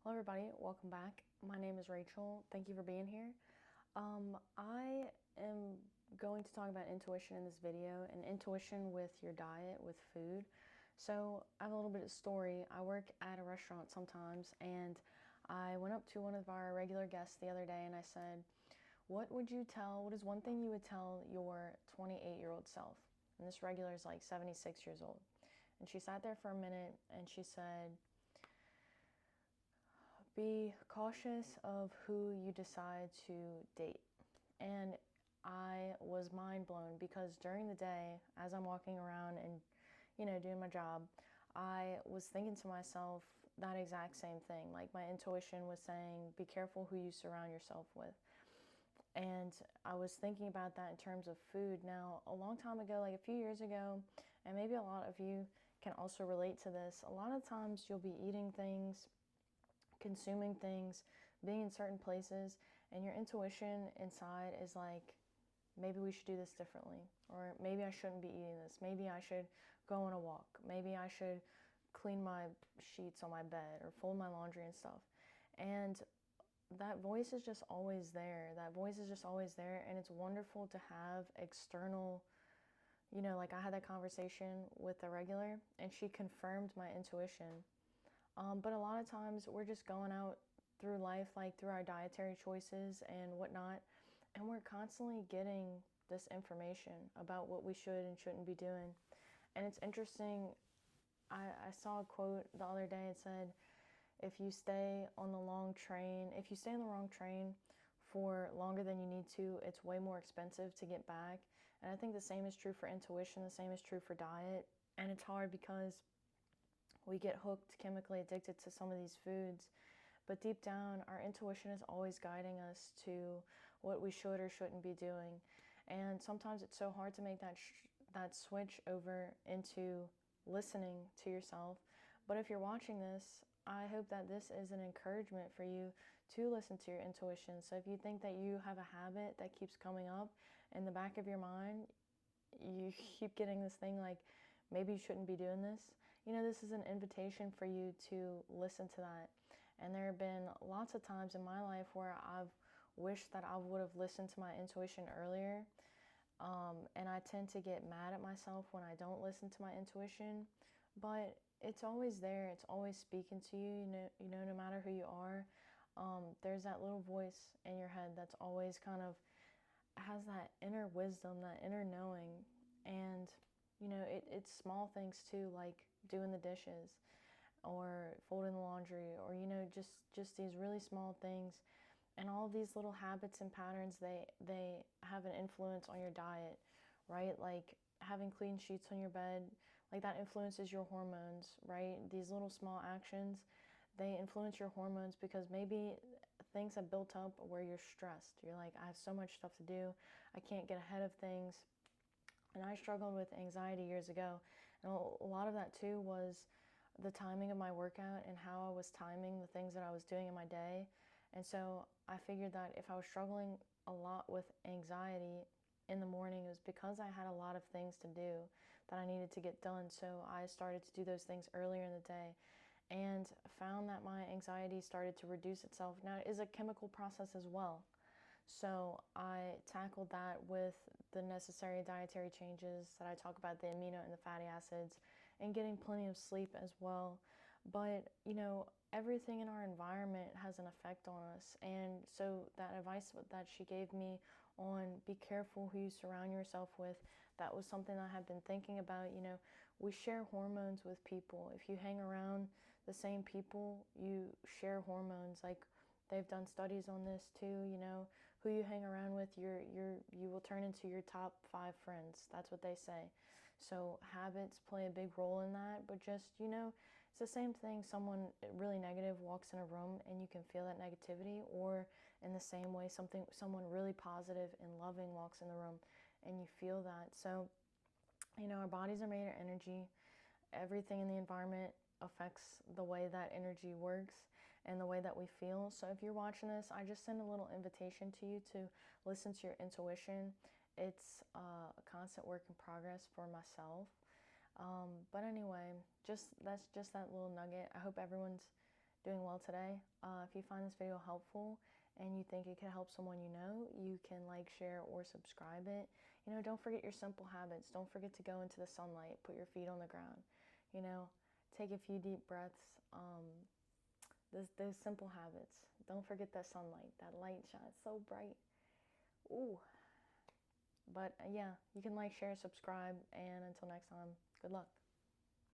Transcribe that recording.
Hello everybody, welcome back. My name is Rachel. Thank you for being here. I am going to talk about intuition in this video and intuition with your diet, with food. So I have a little bit of story. I work at a restaurant sometimes and I went up to one of our regular guests the other day and I said, what is one thing you would tell your 28-year-old self? And this regular is like 76 years old. And she sat there for a minute and she said, be cautious of who you decide to date. And I was mind blown because during the day, as I'm walking around and, doing my job, I was thinking to myself that exact same thing. Like my intuition was saying, be careful who you surround yourself with. And I was thinking about that in terms of food. Now, a long time ago, like a few years ago, and maybe a lot of you can also relate to this, a lot of times you'll be eating things, consuming things, being in certain places, and your intuition inside is like, maybe we should do this differently, or maybe I shouldn't be eating this, maybe I should go on a walk, maybe I should clean my sheets on my bed or fold my laundry and stuff. And that voice is just always there. That voice is just always there, and it's wonderful to have external, like I had that conversation with a regular and she confirmed my intuition. But a lot of times we're just going out through life, like through our dietary choices and whatnot, and we're constantly getting this information about what we should and shouldn't be doing. And it's interesting, I saw a quote the other day. It said, if you stay on the wrong train for longer than you need to, it's way more expensive to get back. And I think the same is true for intuition, the same is true for diet. And it's hard because we get hooked, chemically addicted to some of these foods. But deep down, our intuition is always guiding us to what we should or shouldn't be doing. And sometimes it's so hard to make that switch over into listening to yourself. But if you're watching this, I hope that this is an encouragement for you to listen to your intuition. So if you think that you have a habit that keeps coming up in the back of your mind, you keep getting this thing like, maybe you shouldn't be doing this. This is an invitation for you to listen to that. And there have been lots of times in my life where I've wished that I would have listened to my intuition earlier. And I tend to get mad at myself when I don't listen to my intuition. But it's always there. It's always speaking to you, no matter who you are. There's that little voice in your head that's always kind of has that inner wisdom, that inner knowing. And it's small things too, like doing the dishes or folding the laundry, or just these really small things. And all of these little habits and patterns, they have an influence on your diet, right? Like having clean sheets on your bed, like that influences your hormones, right? These little small actions, they influence your hormones because maybe things have built up where you're stressed. You're like, I have so much stuff to do, I can't get ahead of things. And I struggled with anxiety years ago. And a lot of that too was the timing of my workout and how I was timing the things that I was doing in my day. And so I figured that if I was struggling a lot with anxiety in the morning, it was because I had a lot of things to do that I needed to get done. So I started to do those things earlier in the day and found that my anxiety started to reduce itself. Now, it is a chemical process as well. So I tackled that with the necessary dietary changes that I talk about, the amino and the fatty acids, and getting plenty of sleep as well. But, everything in our environment has an effect on us. And so that advice that she gave me on be careful who you surround yourself with, that was something I have been thinking about. We share hormones with people. If you hang around the same people, you share hormones. Like, they've done studies on this too, who you hang around with, you will turn into your top 5 friends. That's what they say. So habits play a big role in that, but just, it's the same thing. Someone really negative walks in a room and you can feel that negativity, or in the same way, someone really positive and loving walks in the room and you feel that. So, our bodies are made of energy. Everything in the environment affects the way that energy works and the way that we feel. So if you're watching this, I just send a little invitation to you to listen to your intuition. It's a constant work in progress for myself. But anyway, that's just that little nugget. I hope everyone's doing well today. If you find this video helpful and you think it could help someone you know, you can like, share, or subscribe it. You know, don't forget your simple habits. Don't forget to go into the sunlight, put your feet on the ground. You know, take a few deep breaths. Those simple habits. Don't forget that sunlight. That light shines so bright. Ooh. But yeah, you can like, share, subscribe, and until next time, good luck.